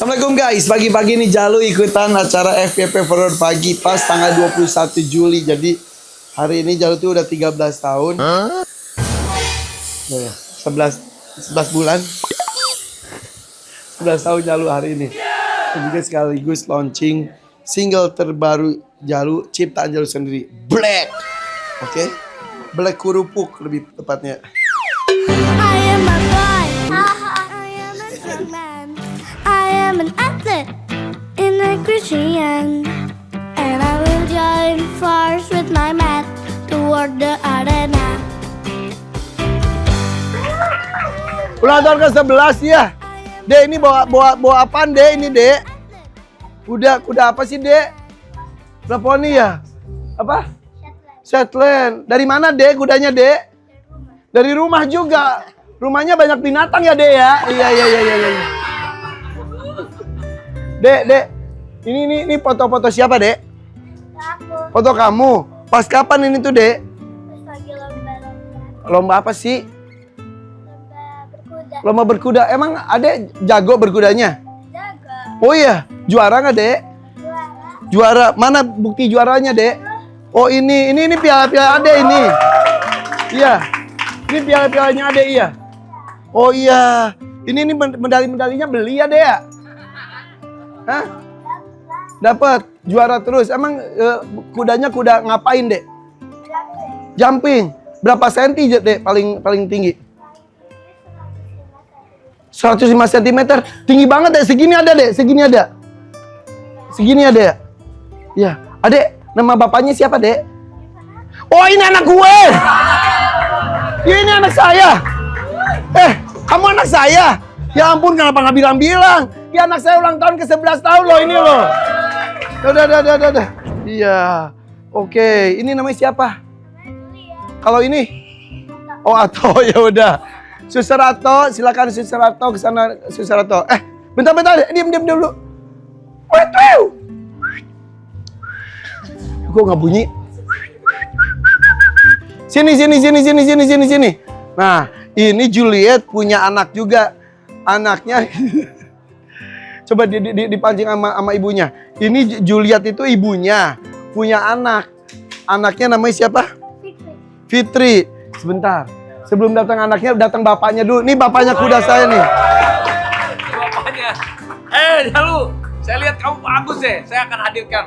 Assalamualaikum guys, pagi-pagi nih Jalu ikutan acara FYP Forward pagi pas tanggal 21 Juli. Jadi hari ini Jalu tuh udah 13 tahun. Ya, 11 bulan. 11 tahun Jalu hari ini. Dan juga sekaligus launching single terbaru Jalu, ciptaan Jalu sendiri, Black. Oke? Black Kurupuk lebih tepatnya. I am a boy. I am a strong man. I am an athlete in a Christian. And I will join force with my mat toward the arena. Ulang tahun ke-11 ya. Dek, ini bawa apaan, Dek? Ini, Dek. Kuda apa sih, Dek? Raponi ya? Apa? Shetland. Dari mana, Dek, kudanya, Dek? Dari rumah juga. Rumahnya banyak binatang ya, Dek ya? Iya. Dek. Ini foto-foto siapa, Dek? Aku Foto kamu. Pas kapan ini tuh, Dek? terus lagi lomba-lomba. Lomba apa sih? Lomba berkuda. Lomba berkuda. Emang Adek jago berkudanya? Jaga. Oh iya, juara nggak, Dek? Juara. Juara. Mana bukti juaranya, Dek? Oh ini piala Ade ini. Iya. Ini piala-pialanya Ade, iya. Oh iya. Ini medali-medalinya beli ya, Dek ya? Hah? Dapat juara terus. Emang kudanya kuda ngapain, Dek? Jumping. Berapa senti, Dek, paling tinggi? 105 cm. Tinggi banget, Dek. Segini ada, Dek. Segini ada. Segini ada ya? Iya. Adek, nama bapaknya siapa, Dek? Oh, ini anak gue. Ya, ini anak saya. Kamu anak saya? Ya ampun, kenapa nggak bilang-bilang? Ya, anak saya ulang tahun ke-11 tahun loh ini loh. Udah. Iya. Oke, ini namanya siapa? Kalau ini? Oh, Ato, ya udah. Suster Ato, silakan Suster Ato ke sana, Suster Ato. Bentar, diam dulu. Wait. Kok nggak bunyi? Sini. Nah, ini Juliet punya anak juga. Anaknya coba dipancing sama ibunya. Ini Juliet itu ibunya punya anak. Anaknya namanya siapa? Fitri. Sebentar. Sebelum datang anaknya, datang bapaknya dulu. Nih bapaknya kuda saya nih. Bapaknya. Jalu, saya lihat kamu bagus deh. Saya akan hadirkan.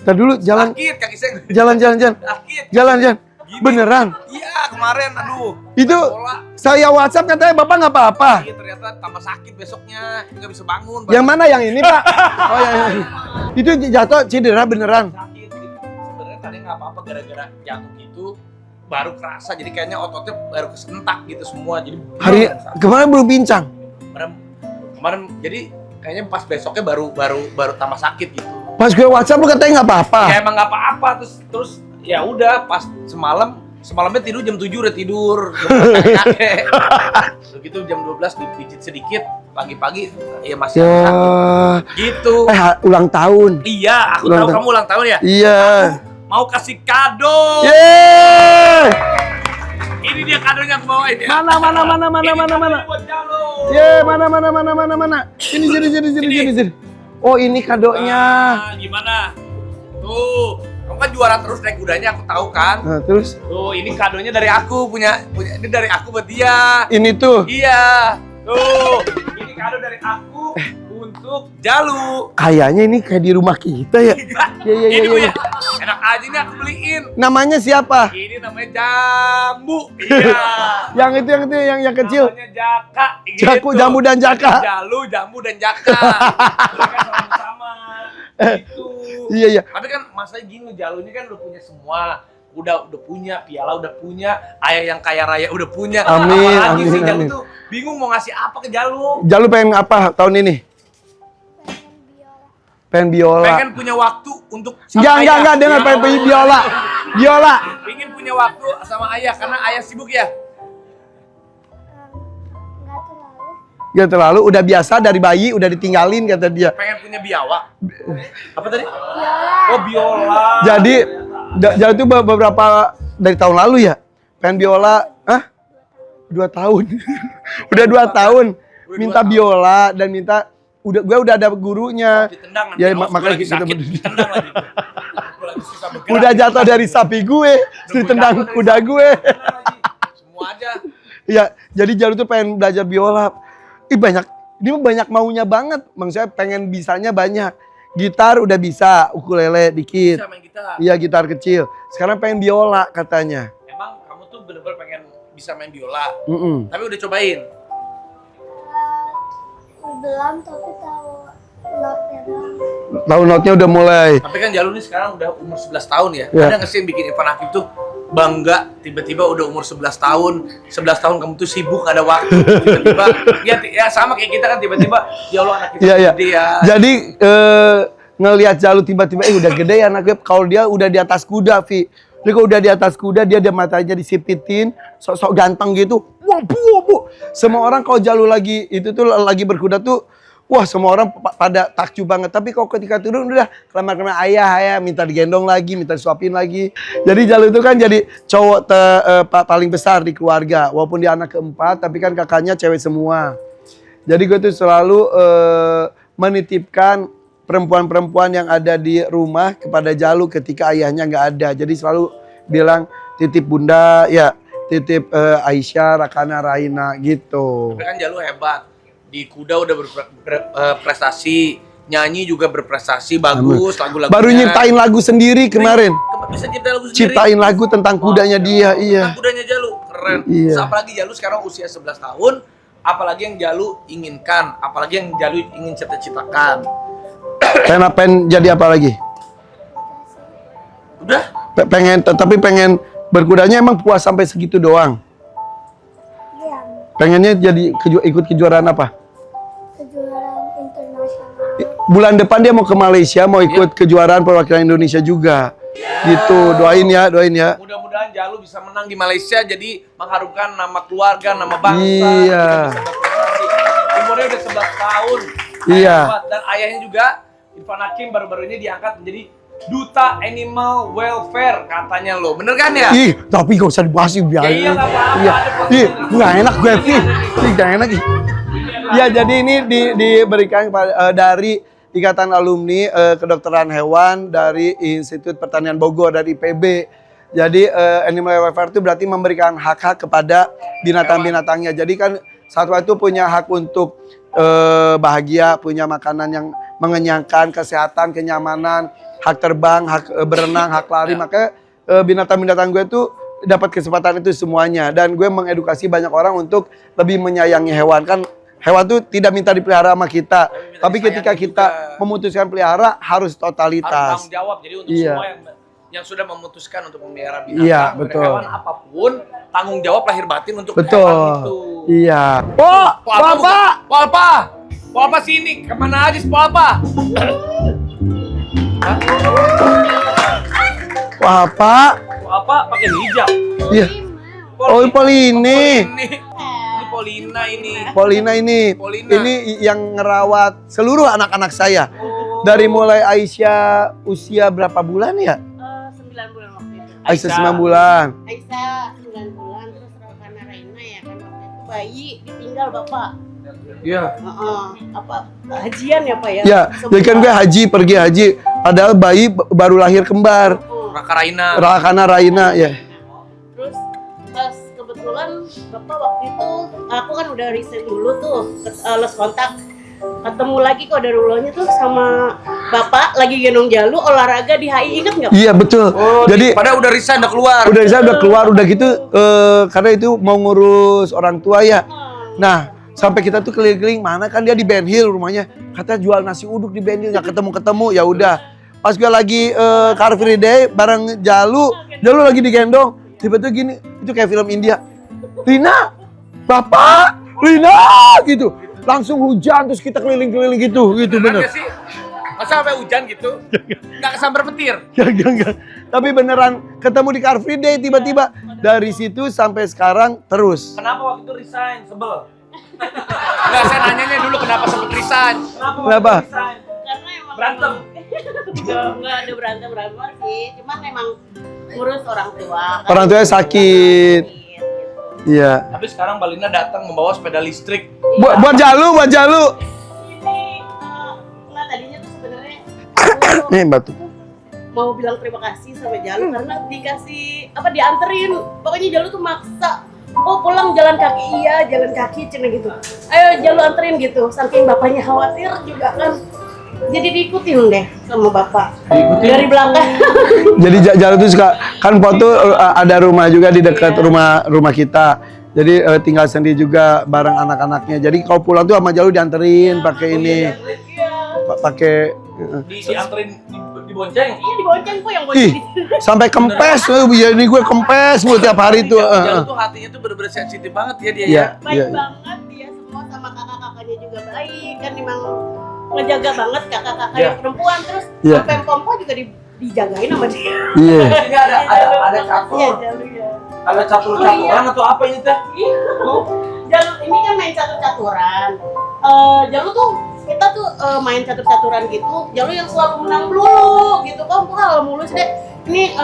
Ntar dulu jalan. Sakit kaki saya. Jalan. Sakit. Jalan. Gini. Beneran? Iya, kemarin aduh. Itu bola. saya WhatsApp katanya bapak nggak apa-apa. Iya, ternyata tambah sakit besoknya. Nggak bisa bangun. Yang mana yang ini, Pak? Oh, yang ini. Itu jatuh cedera beneran. Sakit. Jadi, sebenarnya tadi nggak apa-apa gara-gara jatuh gitu. Baru kerasa. Jadi kayaknya ototnya baru kesentak gitu semua. Jadi Kemarin belum pincang. Kemarin jadi kayaknya pas besoknya baru tambah sakit gitu. Pas gue WhatsApp lu katanya nggak apa-apa. Ya emang nggak apa-apa terus ya udah pas semalamnya tidur jam 7 udah tidur. Begitu jam 12 dipijit sedikit pagi-pagi ya masih sakit. Gitu. Ulang tahun. Iya, aku tahu kamu ulang tahun ya. Iya. Aku mau kasih kado. Yeay. Ini dia kadonya aku bawain ya. Mana. Buat Jalu. Yeay, mana. Sini. Oh, ini kadonya. Nah, gimana? Tuh, kamu kan juara terus naik kudanya, aku tahu kan. Nah, terus? Tuh, ini kadonya dari aku, punya ini dari aku buat dia. Ini tuh. Iya. Tuh, ini kado dari aku untuk Jalu. Kayaknya ini kayak di rumah kita ya. Iya. Ini punya. Enak aja ini aku beliin. Namanya siapa? Ini namanya Jambu. Iya. yang kecil. Namanya Jaka. Jaku, Jambu dan Jaka. Jalu, Jambu dan Jaka. Mereka sama-sama. Gitu. Iya. Tapi kan masanya gini, Jalunya kan udah punya semua. Udah punya, piala udah punya, ayah yang kaya raya udah punya. Apalagi sih Jalu tuh bingung mau ngasih apa ke Jalu. Jalu pengen apa tahun ini? Pengen biola. Pengen punya waktu untuk Enggak, dengar pengen biola. Pengen punya waktu sama ayah karena ayah sibuk ya. Gak terlalu, udah biasa dari bayi udah ditinggalin kata dia. Pengen punya biawa. Apa tadi? Biola. Oh, biola. Jadi itu beberapa dari tahun lalu ya. Pengen biola, 2 tahun. Udah 2 tahun. Minta biola dan minta gue udah ada gurunya. Ditendang nanti. Ya awas, makanya gue lagi kita sakit, ditendang lagi. Gue lagi susah bergerak. udah jatuh dari sapi gue, ditendang kuda gue. Ditendang lagi. Semua aja. Iya, jadi Jalu tuh pengen belajar biola. Dia banyak maunya banget. Maksudnya pengen bisanya banyak. Gitar udah bisa, ukulele dikit. Bisa main gitar. Iya, gitar kecil. Sekarang pengen biola katanya. Emang kamu tuh bener-bener pengen bisa main biola. Mm-mm. Tapi udah cobain. Belum, tapi tahu notnya doang. Tahu notnya udah mulai. Tapi kan Jalu nih sekarang udah umur 11 tahun ya. Iya. Ada nggak sih yang bikin Irfan Hakim tuh bangga tiba-tiba udah umur 11 tahun. 11 tahun kamu tuh sibuk, ada waktu. Tiba-tiba ya sama kayak kita kan tiba-tiba ya Allah anak kita Iya. gede ya. Jadi ngelihat Jalu tiba-tiba udah gede ya anaknya. Kalau dia udah di atas kuda, Vi. Dia kalau udah di atas kuda, dia ada matanya disipitin, sok-sok ganteng gitu. Wah, bu. Semua orang kalau Jalu lagi itu tuh lagi berkuda tuh, wah semua orang pada takjub banget. Tapi kalau ketika turun udah kelamar-kelamar ayah minta digendong lagi, minta disuapin lagi. Jadi Jalu itu kan jadi cowok paling besar di keluarga. Walaupun dia anak keempat, tapi kan kakaknya cewek semua. Jadi gue tuh selalu menitipkan perempuan-perempuan yang ada di rumah kepada Jalu ketika ayahnya nggak ada. Jadi selalu bilang titip bunda, ya titip Aisyah, Rakana, Raina gitu. Tapi kan Jalu hebat. Di kuda udah berprestasi, nyanyi juga berprestasi, bagus lagu-lagunya. Baru nyiptain lagu sendiri kemarin. Bisa nyiptain lagu sendiri. Ciptain lagu tentang kudanya dia, iya. Tentang kudanya Jalu, keren. Iya. Apalagi Jalu sekarang usia 11 tahun, apalagi yang Jalu inginkan, apalagi yang Jalu ingin cita-citakan. Pengen jadi apa lagi? Udah? Tapi pengen berkudanya emang puas sampai segitu doang. Iya, Pengennya jadi ikut kejuaraan apa? kejuaraan internasional. Bulan depan dia mau ke Malaysia, mau ikut kejuaraan perwakilan Indonesia juga. Gitu, doain ya. Mudah-mudahan Jalu bisa menang di Malaysia, jadi mengharumkan nama keluarga, nama bangsa. Iya. Kita bisa berprestasi. Umurnya udah 11 tahun. Iya. Hebat. Dan ayahnya juga, Irfan Hakim baru-baru ini diangkat menjadi Duta Animal Welfare katanya lo. Bener kan ya? Ih, tapi gak usah dibahas sih biar. Ya iya, nggak apa-apa. Iya. Ada Ih, posisinya. nggak enak gue sih. Ih, nggak enak. Ya, jadi ini diberikan dari Ikatan Alumni Kedokteran Hewan dari Institut Pertanian Bogor dari IPB. Jadi Animal Welfare itu berarti memberikan hak-hak kepada binatang-binatangnya. Jadi kan satwa itu punya hak untuk bahagia, punya makanan yang mengenyangkan, kesehatan, kenyamanan, hak terbang, hak berenang, hak lari. Makanya binatang-binatang gue tuh dapat kesempatan itu semuanya. Dan gue mengedukasi banyak orang untuk lebih menyayangi hewan. Kan hewan tuh tidak minta dipelihara sama kita. Tapi ketika kita memutuskan pelihara harus Harus totalitas. tanggung jawab. Jadi untuk Iya. semua yang sudah memutuskan untuk memelihara binatang, Iya, betul. hewan apapun, tanggung jawab lahir batin untuk hewan Betul. itu. Iya. Oh, Bapak! Polpa sini, kemana aja si Polpa? Bapak. Polpa pakai hijab. Iya. Oh, Polini. Ini Polina ini. Polina ini. Polina. Ini yang ngerawat seluruh anak-anak saya. Dari mulai Aisyah usia berapa bulan ya? 9 bulan waktu itu. Aisyah 9 bulan. Aisyah 9 bulan, terus Rakana Raina ya kan waktu itu bayi ditinggal bapak. Iya. Hajian ya pak ya? Ya, jadi kan gue pergi haji. Padahal bayi baru lahir kembar. Raka Raina. Rakana Raina ya. Terus pas kebetulan bapak waktu itu, aku kan udah resign dulu tuh, lost kontak. Ketemu lagi kok dari ulangnya tuh sama bapak lagi gendong Jalu olahraga di HI, inget nggak? Iya betul. Jadi Padahal udah resign, udah keluar. udah keluar udah gitu karena itu mau ngurus orang tua ya. Nah, sampai kita tuh keliling-keliling, mana kan dia di Ben Hill rumahnya. Kata jual nasi uduk di Ben Hill, nggak ketemu-ketemu, ya udah. Pas gue lagi Car Free Day bareng Jalu lagi digendong. Tiba-tiba gini, itu kayak film India. Lina, Bapak, Lina gitu. Langsung hujan terus kita keliling-keliling gitu bener. Bener sih? Masa sampai hujan gitu? Nggak kesambar petir? Enggak. Tapi beneran ketemu di Car Free Day tiba-tiba. Dari situ sampai sekarang terus. Kenapa waktu itu resign? Sebel? Nggak, saya nanyanya dulu kenapa sempet resign? Kenapa? waktu itu resign? Karena emang Berantem? nggak ada berantem sih, cuman emang ngurus orang tua. Orang tuanya sakit. Gitu. Iya. Tapi sekarang Mbak Lina datang membawa sepeda listrik. Buat Jalu. Ini batu. Mau bilang terima kasih sama Jalu karena dikasih dianterin. Pokoknya Jalu tuh maksa. Oh pulang jalan kaki, iya jalan kaki cina gitu. Ayo Jalu anterin gitu. Saking bapaknya khawatir juga kan. Jadi diikutin deh sama bapak. Dari belakang. Jadi Jalu tuh suka kan foto ada rumah juga di dekat rumah kita. Jadi tinggal sendiri juga bareng anak-anaknya. Jadi kalau pulang tuh sama Jalu dianterin pakai ini. Pakai dianterin dibonceng. Iya dibonceng kok yang ih, bonceng. sampai kempes ya ini gue kempes mulu tiap hari tuh. Jalu tuh hatinya tuh bener-bener sensitif banget ya dia Iya. ya. Baik banget dia semua sama kakak-kakaknya juga baik kan memang ngejaga banget kakak-kakak yang perempuan terus sampai pompo juga dijagain sama dia. Iya. Ini ada catur. Iya Jalu ya. Ada catur-caturan atau apa ini teh? Iya. Jalu ini kan main catur-caturan. Jalu tuh kita tuh main catur-caturan gitu. Jalu yang selalu menang dulu gitu kan. Wah mulus deh. Ini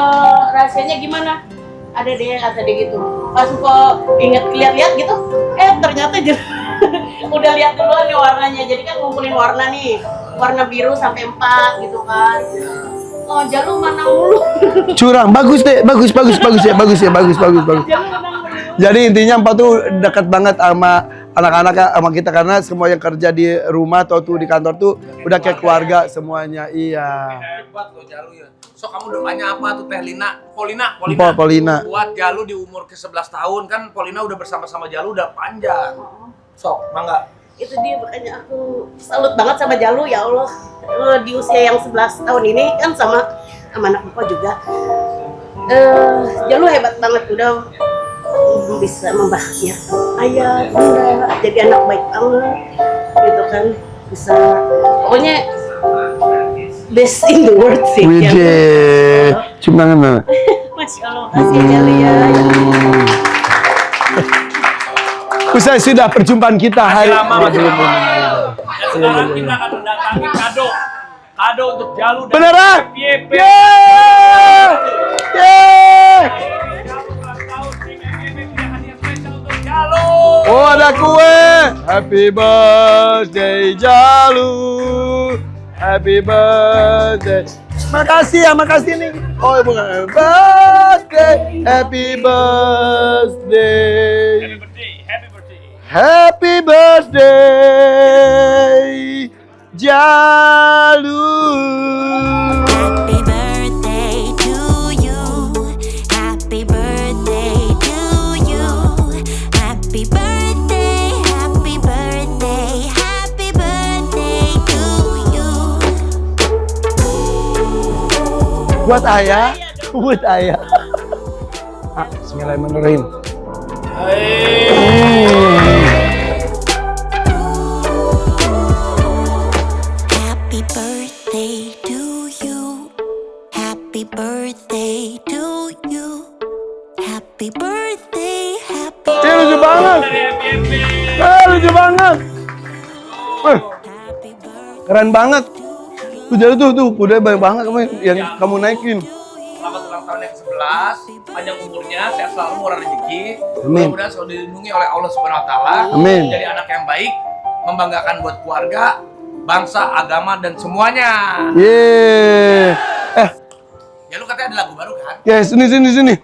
rahasianya gimana? Ada deh kata dia gitu. Pas kok lihat-lihat gitu, ternyata Jalu udah lihat duluan nih warnanya. Jadi kan ngumpulin warna nih. Warna biru sampai 4 gitu kan. Oh, Jalu menang mulu. Curang, bagus deh, bagus ya. Jalu menang mulu. Jadi intinya Empat tuh dekat banget sama anak-anak sama kita karena semua yang kerja di rumah atau tuh di kantor tuh udah kayak keluarga semuanya. Iya. Hebat loh Jalu ya. So kamu doanya apa tuh Teh Lina? Polina. Buat Jalu di umur ke-11 tahun kan Polina udah bersama-sama Jalu udah panjang. Sok, mangga. Itu dia makanya aku salut banget sama Jalu ya Allah. Di usia yang 11 tahun ini kan sama anak bapak juga. Jalu hebat banget udah bisa membahagiakan ayah, bunda, jadi anak baik banget gitu kan. Bisa pokoknya best in the world sih. Widih, cium tangan mana? Masya Allah, kasih Jalu ya. Usai sudah perjumpaan kita hari lama masih lama. Dan sekarang kita akan mendatangi kado untuk Jalu dan beneran? PYP. Yeay! Yeay! Oh ada kue. Happy birthday Jalu. Happy birthday. Makasih nih. Oh bukan. Birthday. Happy birthday. Happy birthday, Jalu. Happy birthday to you. Happy birthday to you. Happy birthday, happy birthday, happy birthday to you. Buat ayah. Bismillahirrahmanirrahim. Happy birthday to you. Happy birthday to you. Happy birthday, happy Lucu banget. Lucu banget. happy birthday. Keren banget. Tuh Jalu tuh, udah banyak banget yang kamu naikin. Selamat ulang tahun yang ke-11, panjang umurnya, sehat selalu, murah rezeki. Amin. Mudah-mudahan selalu dilindungi oleh Allah Subhanahu wa taala. Amin. Jadi anak yang baik, membanggakan buat keluarga, bangsa, agama dan semuanya. Yeay. Ya lu katanya ada lagu baru kan? Ya sini.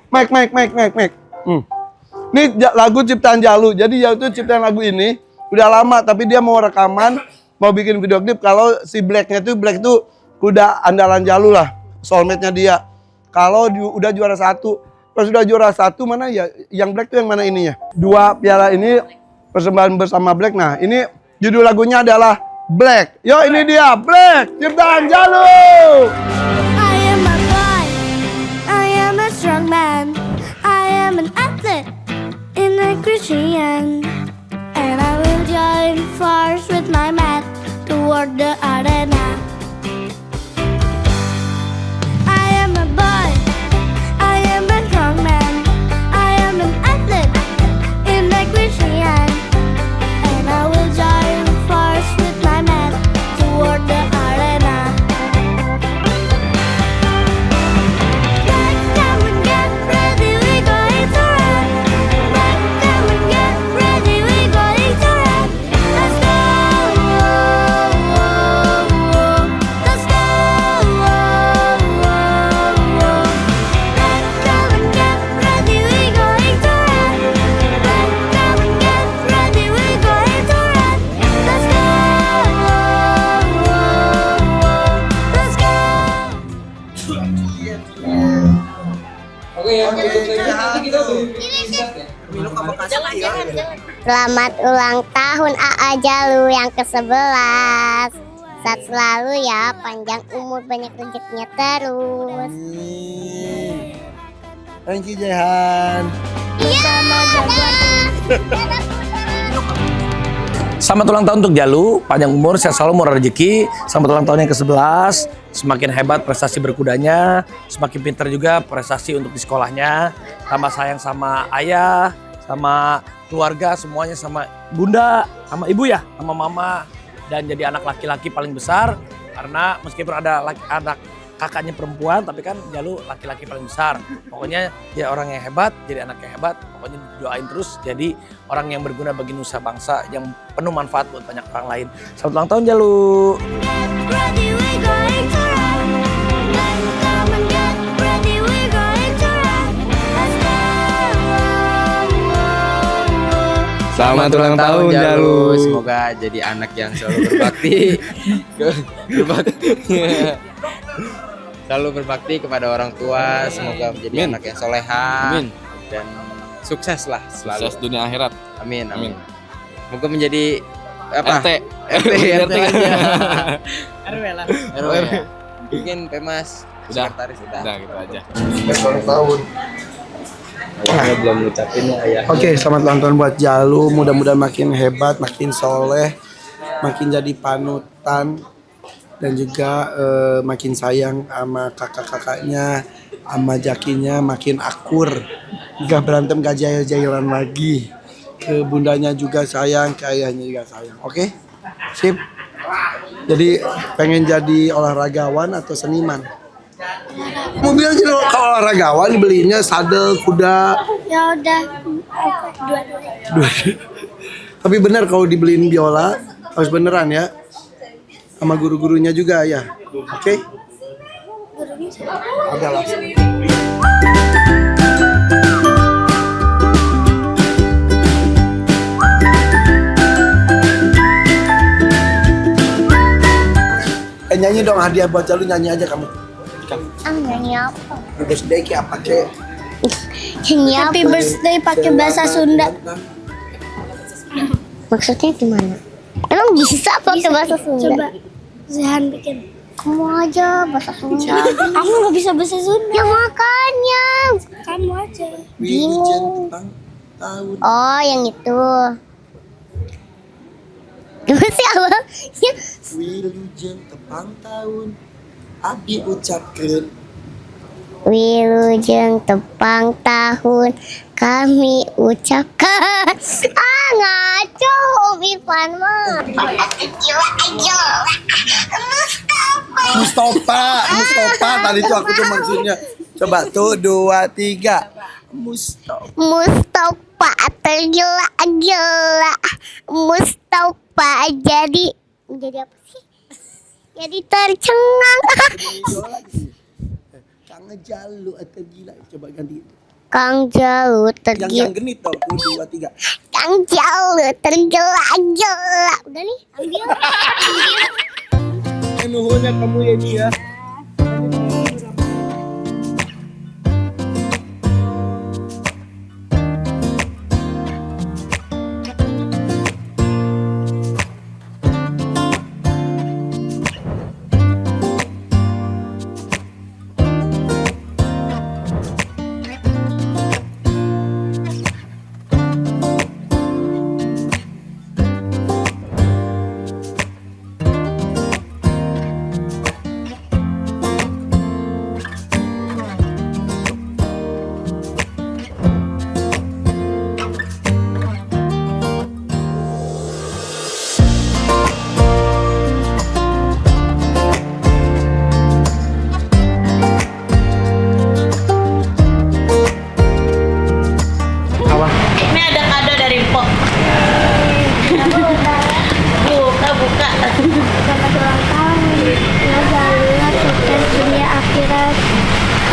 Mike. Ini lagu ciptaan Jalu. Jadi Jalu tuh ciptaan lagu ini udah lama, tapi dia mau rekaman, mau bikin video klip. Kalau si Black tuh udah andalan Jalu lah, soulmate-nya dia. Kalau udah juara 1, pas udah juara 1 mana ya? Yang Black tuh yang mana ininya? 2 piala ini persembahan bersama Black. Nah ini judul lagunya adalah Black. Yo ini dia Black, ciptaan Jalu. I am a boy. I am a strong man. I am an athlete in a Christian. And I will join force with my mat toward the arena. I am a boy. I am a strong man. I am an athlete in a Christian. And I will join force with my mat toward the arena. Come and get ready, we going to run. Come and get ready, we going to run. Let's go. Selamat ulang tahun AA Jalu yang ke-11. Sehat selalu ya, panjang umur, banyak rezekinya terus. Thank you Jehan. Iya, Selamat ulang tahun untuk Jalu, panjang umur, sehat selalu, murah rezeki. Selamat ulang tahun yang ke-11. Semakin hebat prestasi berkudanya, semakin pintar juga prestasi untuk di sekolahnya. Tambah sayang sama ayah, sama keluarga, semuanya, sama bunda, sama ibu ya, sama mama. Dan jadi anak laki-laki paling besar, karena meskipun ada anak kakaknya perempuan, tapi kan Jalu laki-laki paling besar. Pokoknya dia orang yang hebat, jadi anak yang hebat. Pokoknya doain terus jadi orang yang berguna bagi nusa bangsa, yang penuh manfaat buat banyak orang lain. Selamat ulang tahun Jalu. ready, we're going to rock. Let's come and get ready, we're going to rock. Let's go. Selamat ulang tahun Jalu. Semoga jadi anak yang selalu berbakti. Selalu berbakti kepada orang tua. Semoga menjadi anak yang soleha. Amin. Dan sukses lah selalu. Sukses dunia akhirat. Amin. Amin. Semoga menjadi apa? RT. RT. RW lah. RW. Mungkin Pemas. Udah. Sekretaris udah. Udah gitu aja. Ulang tahun. Ayahnya belum ngucapin ya ayah. Oke, selamat ulang tahun buat Jalu. Mudah-mudahan makin hebat, makin soleh, makin jadi panutan, dan juga makin sayang sama kakak-kakaknya, sama jakinya, makin akur. Gak berantem, gak jahil-jahilan lagi. Ke bundanya juga sayang, ke ayahnya juga sayang. Oke? Sip. Jadi pengen jadi olahragawan atau seniman? Mau bilang jadi kalau olahragawan belinya sadel, kuda. Ya udah, dua-duanya. Dua. Tapi benar kalau dibeliin biola harus beneran ya. Sama guru-gurunya juga ya. Oke? Ada lah. Nyanyi dong hadiah buat Jalu, nyanyi aja kamu. Nyanyi apa? Birthday kayak apa kek? Nyanyi apa? Happy birthday pakai bahasa Sunda. Maksudnya gimana? Emang bisa pakai bahasa Sunda? Coba Zihan bikin. Kamu aja bahasa Sunda. Aku nggak bisa bahasa Sunda. Ya makanya. Kamu aja. Bingung. Oh, yang itu. Gimana sih apa? Ya. Wilujeng tepang tahun Abi ucapkan. Wilujeng tepang tahun kami ucapkan. Ngaco Om Irfan mah. Mustafa tadi tuh aku tuh maksudnya. Coba tuh 2, 3. Mustafa tergila-gila. Mustafa jadi apa sih? Jadi tercengang. Kang Jalu tergila. Coba ganti. Kang Jalu tergila. Yang genit dong. 2, 3. Kang Jalu tergila-gila. Udah nih, ambil. Nuhunnya kamu ya dia. Ini ada kado dari Mpok. Buka. Selamat ulang tahun. Semoga sukses dunia akhirat.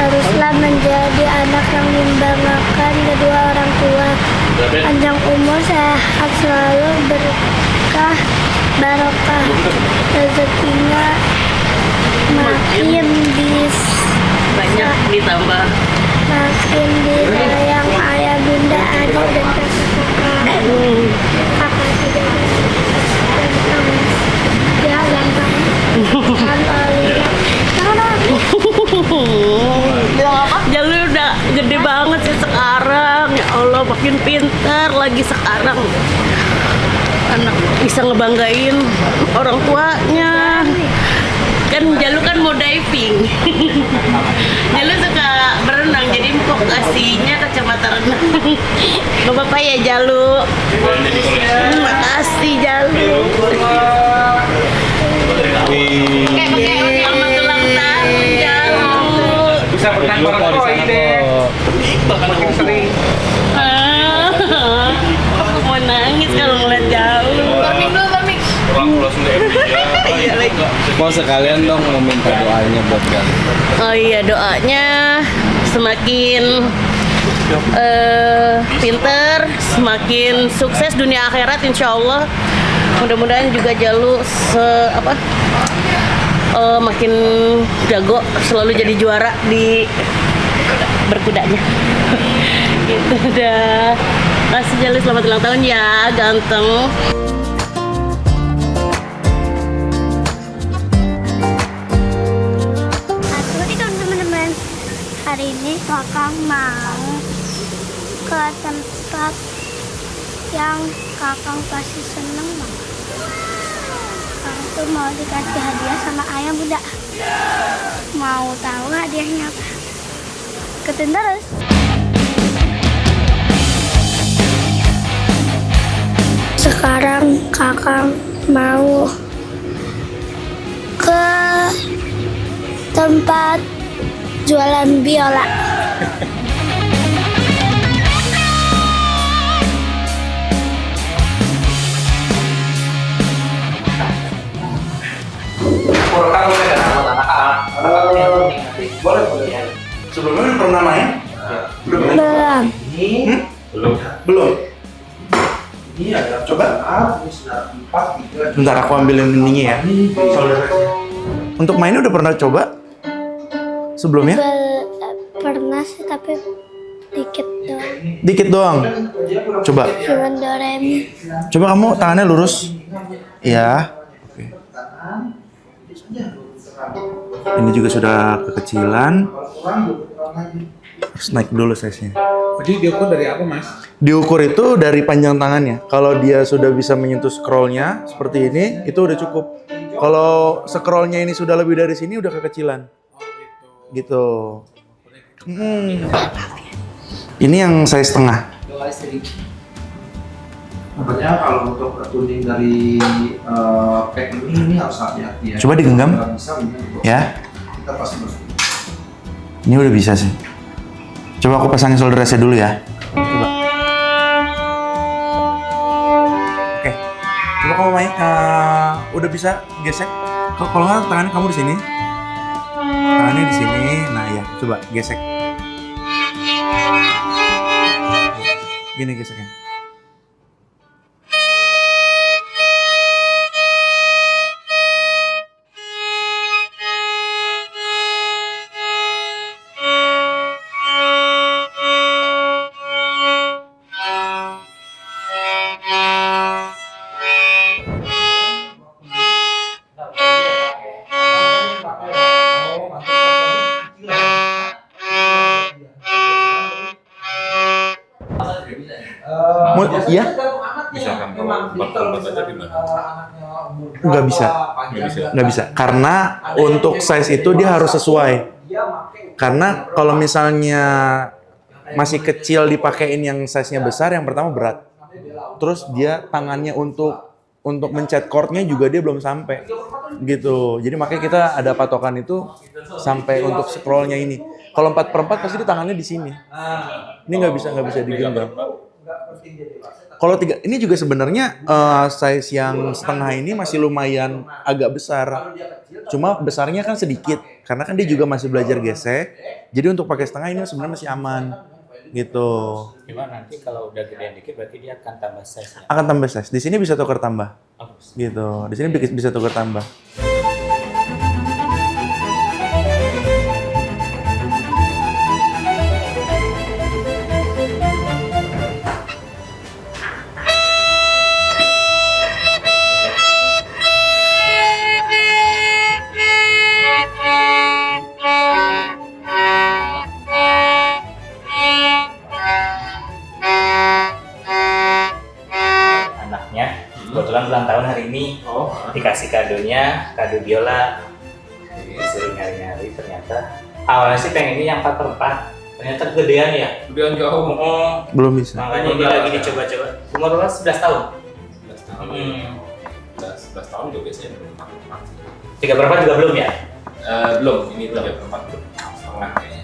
Haruslah menjadi anak yang membanggakan kedua orang tua. Panjang umur, sehat selalu, berkah, barokah. Rezekinya makin Banyak ditambah. makin Semakin disayang ayah, bunda, adik, dan kakak-kakak. Kakak juga ganteng. Dia ganteng. Jalu udah gede banget sih sekarang. Ya Allah, makin pintar lagi sekarang. Anak bisa ngebanggain orang tuanya. Kan Jalu kan mau diving. Jalu suka berenang, jadi mpok kasihnya kacamata renang. Bapak ya Jalu. Makasih Jalu. Selamat ulang tahun Jalu. Bisa berenang bareng Roy deh. Makin sering. Aku mau nangis kalau ngeliat Jalu. Iya lagi. Mau sekalian dong mau minta doanya buat Jalu. Oh iya, doanya semakin pinter, semakin sukses dunia akhirat insya Allah. Mudah-mudahan juga Jalu makin jago, selalu jadi juara di berkudanya. Gitu dah. Kasih Jalu, selamat ulang tahun ya, ganteng. Assalamualaikum teman-teman. Hari ini kakak mau ke tempat yang kakak pasti seneng banget. Kakak tuh mau dikasih hadiah sama ayah bunda. Mau tahu hadiahnya apa? Ikutin terus. Sekarang kakak mau ke tempat jualan biola. Sebelumnya udah pernah main? Belum. Belum? Coba. Bentar aku ambilin ininya ya. Untuk mainnya udah pernah coba? Sebelumnya? Pernah sih tapi dikit doang. Dikit doang. Coba. Cuman Doremi. Coba kamu tangannya lurus. Iya. Oke. Ini juga sudah kekecilan. Harus naik dulu size-nya. Jadi diukur dari apa, Mas? Diukur itu dari panjang tangannya. Kalau dia sudah bisa menyentuh scrollnya seperti ini, itu udah cukup. Kalau scrollnya ini sudah lebih dari sini, udah kekecilan. Gitu. Ini yang size tengah. Nampaknya kalau untuk tuning dari pack ini harus hati-hati ya. Coba digenggam. Kalau bisa, Ya. kita pasti bersyukur. Ini udah bisa sih. Coba aku pasangin solder rest dulu ya. Coba. Oke. Coba kamu main. Udah bisa gesek. Kalau nggak tangannya kamu di sini. Tangannya di sini. Nah ya, coba gesek. Gini geseknya. Iya? Misalkan kalau 44 aja gimana? Nggak bisa. Nggak bisa. Karena untuk size itu dia harus sesuai. Karena kalau misalnya masih kecil dipakein yang size-nya besar, yang pertama berat. Terus dia tangannya untuk mencet chord-nya juga dia belum sampai. Gitu. Jadi makanya kita ada patokan itu sampai untuk scroll-nya ini. Kalau 4/4 pasti dia tangannya di sini. Ini nggak bisa digenggam. Kalau 3, ini juga sebenarnya size yang setengah ini masih lumayan agak besar. Cuma besarnya kan sedikit, karena kan dia juga masih belajar gesek. Jadi untuk pakai setengah ini sebenarnya masih aman, gitu. Cuma nanti kalau udah gedean dikit berarti dia akan tambah size-nya. Akan tambah size. Di sini bisa tukar tambah, gitu. Di sini bisa tukar tambah. ngasih kadonya, kado biola. Disuruh nyari-nyari, ternyata awalnya sih pengennya yang 4/4. Ternyata gedean ya. Udah jauh. Belum bisa. Makanya ini lagi dicoba-coba. Umur berapa? 11 tahun. 11 tahun. 11 tahun juga biasanya belum 4/4. 3/4 juga belum ya? Belum, ini 3/4 belum. Setengah kayaknya.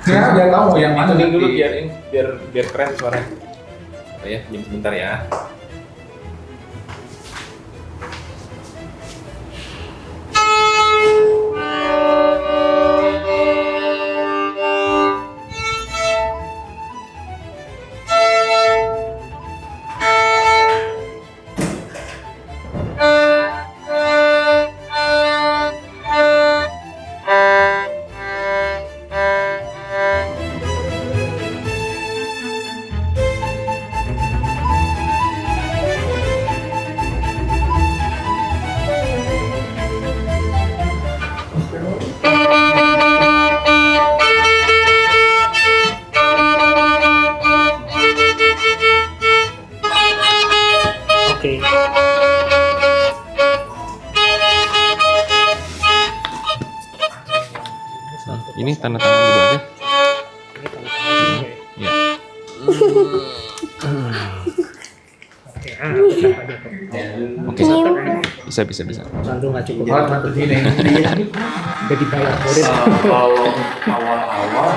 Ya, biar tahu yang mana Tuning dulu nanti. biar keren suaranya. Oh ya, diam sebentar ya. Oke. Ini tanda tangan dulu aja. Ya. Oke. Bisa. Lalu nggak cukup. Oh, mantu gini. Udah dibayar murid. Kalau awal-awal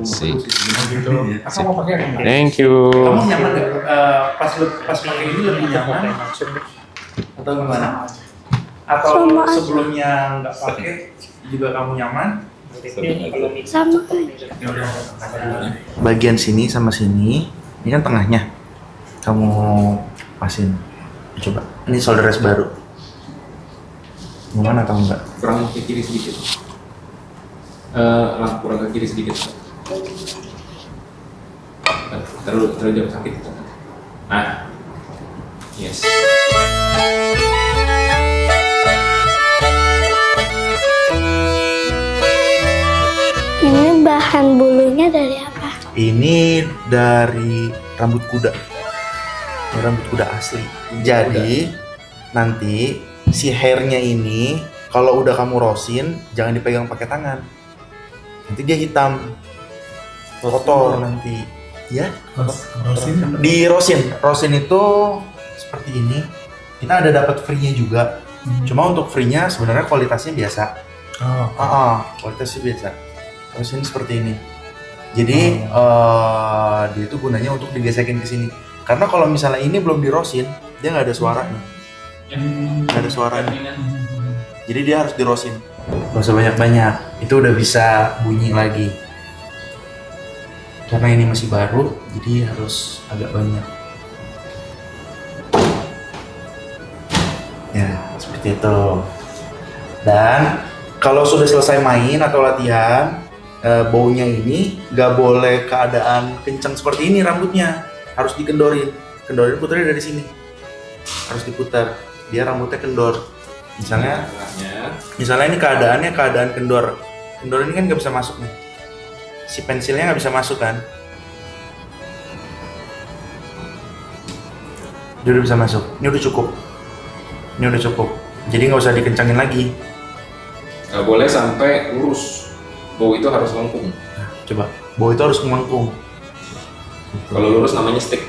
Sih. Aku mau pakai yang mana? Thank you. kamu nyaman nggak? Pas pakai ini lebih nyaman atau gimana? Atau Sama aja. sebelumnya nggak pakai juga kamu nyaman? Sama. Ya udah. Bagian sini sama sini, ini kan tengahnya. Kamu pasin. Coba. Ini solder rest baru. Nyaman atau enggak? Kurang ke kiri sedikit. Kurang ke kiri sedikit. Terlalu jauh sakit. Nah. Yes. Ini bahan bulunya dari apa? Ini dari rambut kuda. Ini rambut kuda asli. Jadi nanti si hairnya ini kalau udah kamu rosin jangan dipegang pakai tangan. Nanti dia hitam. Kotor nanti. Ya? Di rosin. Rosin itu seperti ini. Kita ada dapat free-nya juga. Cuma untuk free-nya sebenarnya kualitasnya biasa. Kualitasnya biasa. Terus ini seperti ini. Jadi dia itu gunanya untuk digesekin ke sini. Karena kalau misalnya ini belum dirosin, dia nggak ada suaranya. Nggak ada suaranya. Jadi dia harus dirosin. Gak usah banyak-banyak. Itu udah bisa bunyi lagi. Karena ini masih baru, jadi harus agak banyak. Ya, seperti itu. Dan kalau sudah selesai main atau latihan, baunya ini gak boleh keadaan kencang seperti ini rambutnya, harus dikendorin. Kendorin putarnya dari sini, harus diputar biar rambutnya kendor. Misalnya ini keadaannya keadaan kendor. Kendor ini kan nggak bisa masuk nih, si pensilnya nggak bisa masuk kan, dia udah bisa masuk. Ini udah cukup, jadi nggak usah dikencangin lagi. Nggak boleh sampai lurus. Bau itu harus lengkung. Coba, bau itu harus melengkung. Kalau lurus namanya stick.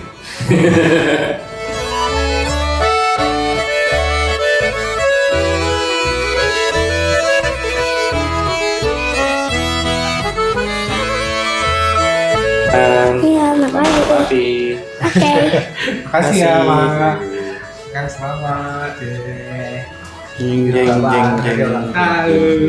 Iya, makasih. Oke. Makasih ya, Mak. Kan selamat deh. Jeng jeng jeng jeng. Ulang tahun.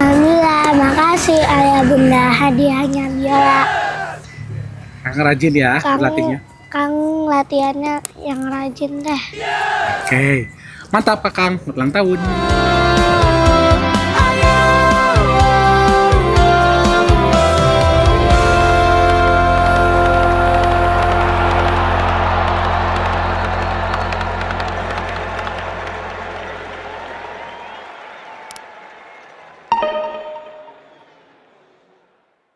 Alhamdulillah, makasih ayah bunda hadiahnya biola. Kang rajin ya latihnya. Kang latihannya yang rajin deh. Oke. Mantap Kang, ulang tahun.